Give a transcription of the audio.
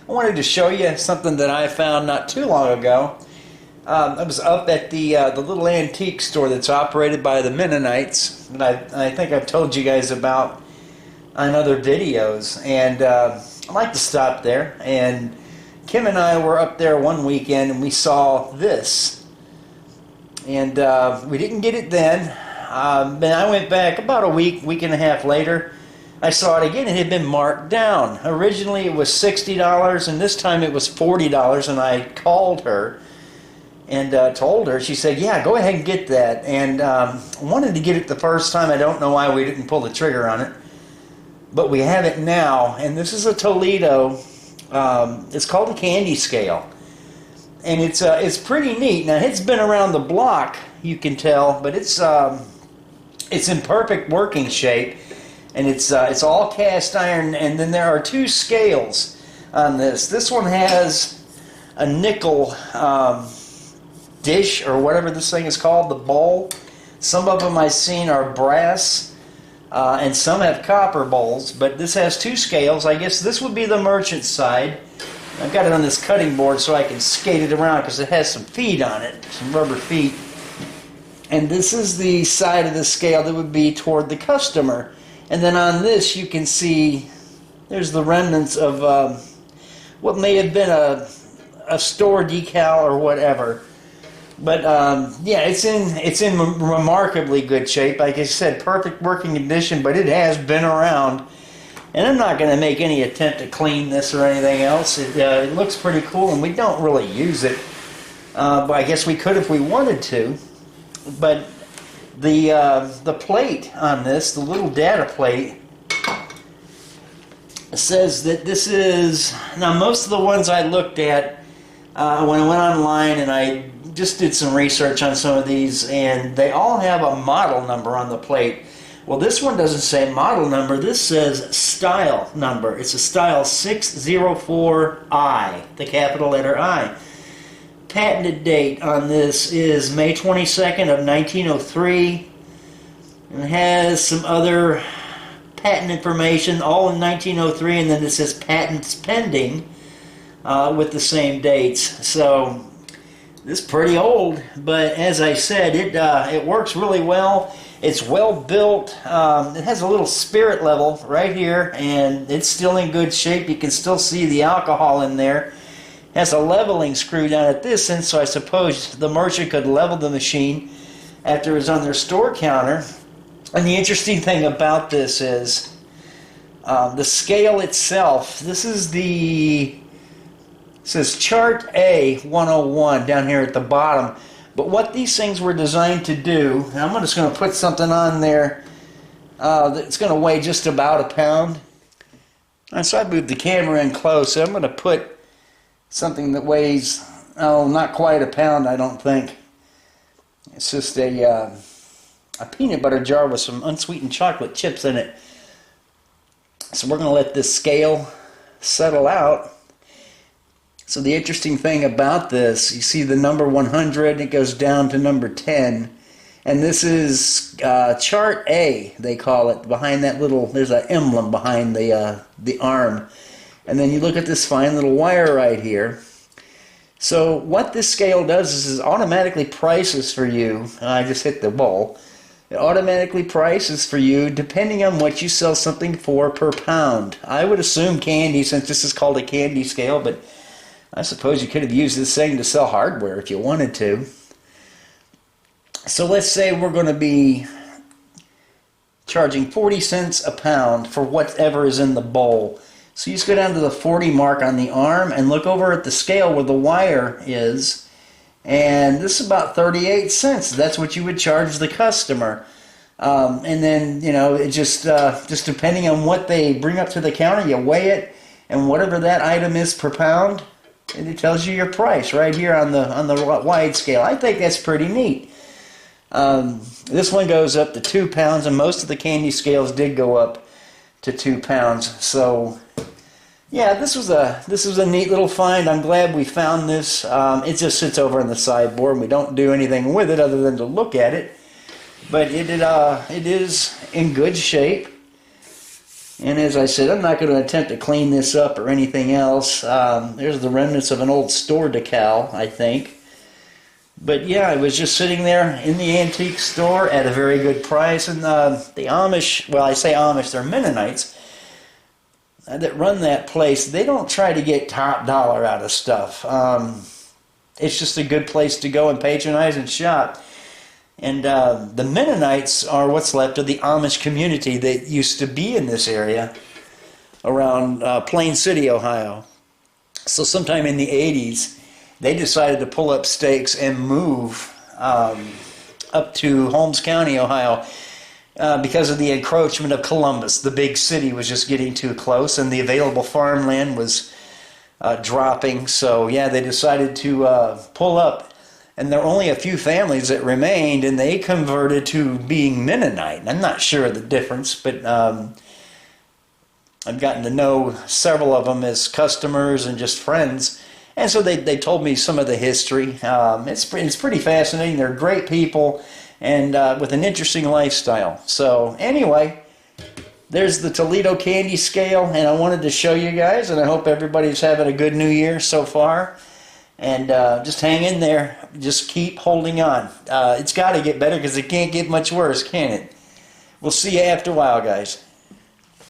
I wanted to show you something that I found not too long ago. I was up at the little antique store that's operated by the Mennonites, and I think I've told you guys about on other videos, and I like to stop there. And Kim and I were up there one weekend, and we saw this, and we didn't get it then. Then I went back about a week and a half later. I saw it again. It had been marked down. Originally it was $60, and this time it was $40, and I called her and told her. She said, yeah, go ahead and get that. And I wanted to get it the first time. I don't know why we didn't pull the trigger on it, but we have it now. And this is a Toledo. It's called a candy scale, and it's pretty neat. Now, it's been around the block, you can tell, but it's in perfect working shape. And it's all cast iron, and then there are two scales on this. This one has a nickel dish, or whatever this thing is called, the bowl. Some of them I've seen are brass, and some have copper bowls, but this has two scales. I guess this would be the merchant side. I've got it on this cutting board so I can skate it around because it has some feet on it, some rubber feet. And this is the side of the scale that would be toward the customer. And then on this you can see there's the remnants of what may have been a store decal or whatever. But yeah, it's in remarkably good shape. Like I said, perfect working condition, but it has been around. And I'm not going to make any attempt to clean this or anything else. It looks pretty cool, and we don't really use it. But I guess we could if we wanted to. But the plate on this, the little data plate, says that this is, now most of the ones I looked at when I went online, and I just did some research on some of these, and they all have a model number on the plate. Well, this one doesn't say model number. This says style number. It's a style 604I, the capital letter I. Patented date on this is May 22nd of 1903. And it has some other patent information, all in 1903, and then it says patents pending with the same dates. So this is pretty old, but as I said, it works really well. It's well built. It has a little spirit level right here, and it's still in good shape. You can still see the alcohol in there. Has a leveling screw down at this end, so I suppose the merchant could level the machine after it was on their store counter. And the interesting thing about this is the scale itself. This is it says Chart A 101 down here at the bottom. But what these things were designed to do, and I'm just going to put something on there that's going to weigh just about a pound. And so I moved the camera in close, so I'm going to put something that weighs, oh, not quite a pound, I don't think. It's just a peanut butter jar with some unsweetened chocolate chips in it. So we're going to let this scale settle out. So the interesting thing about this, you see the number 100, it goes down to number 10. And this is Chart A, they call it. Behind that little, there's an emblem behind the arm. And then you look at this fine little wire right here. So what this scale does is it automatically prices for you. I just hit the bowl. It automatically prices for you depending on what you sell something for per pound. I would assume candy, since this is called a candy scale, but I suppose you could have used this thing to sell hardware if you wanted to. So let's say we're going to be charging 40 cents a pound for whatever is in the bowl. So you just go down to the 40 mark on the arm and look over at the scale where the wire is, and this is about 38 cents. That's what you would charge the customer. And then, you know, it just depending on what they bring up to the counter, you weigh it, and whatever that item is per pound, and it tells you your price right here on the wide scale. I think that's pretty neat. This one goes up to 2 pounds, and most of the candy scales did go up to 2 pounds. So yeah, this was a neat little find. I'm glad we found this. It just sits over on the sideboard, and we don't do anything with it other than to look at it. But it is in good shape. And as I said, I'm not going to attempt to clean this up or anything else. There's the remnants of an old store decal, I think. But yeah, I was just sitting there in the antique store at a very good price. And the Amish, well, I say Amish, they're Mennonites that run that place. They don't try to get top dollar out of stuff. It's just a good place to go and patronize and shop. And the Mennonites are what's left of the Amish community that used to be in this area around Plain City, Ohio. So sometime in the 80s, they decided to pull up stakes and move up to Holmes County, Ohio, because of the encroachment of Columbus. The big city was just getting too close, and the available farmland was dropping. So yeah, they decided to pull up. And there are only a few families that remained, and they converted to being Mennonite. I'm not sure of the difference, but I've gotten to know several of them as customers and just friends. And so they told me some of the history. It's pretty fascinating. They're great people and with an interesting lifestyle. So anyway, there's the Toledo candy scale, and I wanted to show you guys, and I hope everybody's having a good New Year so far. And just hang in there. Just keep holding on. It's got to get better because it can't get much worse, can it? We'll see you after a while, guys.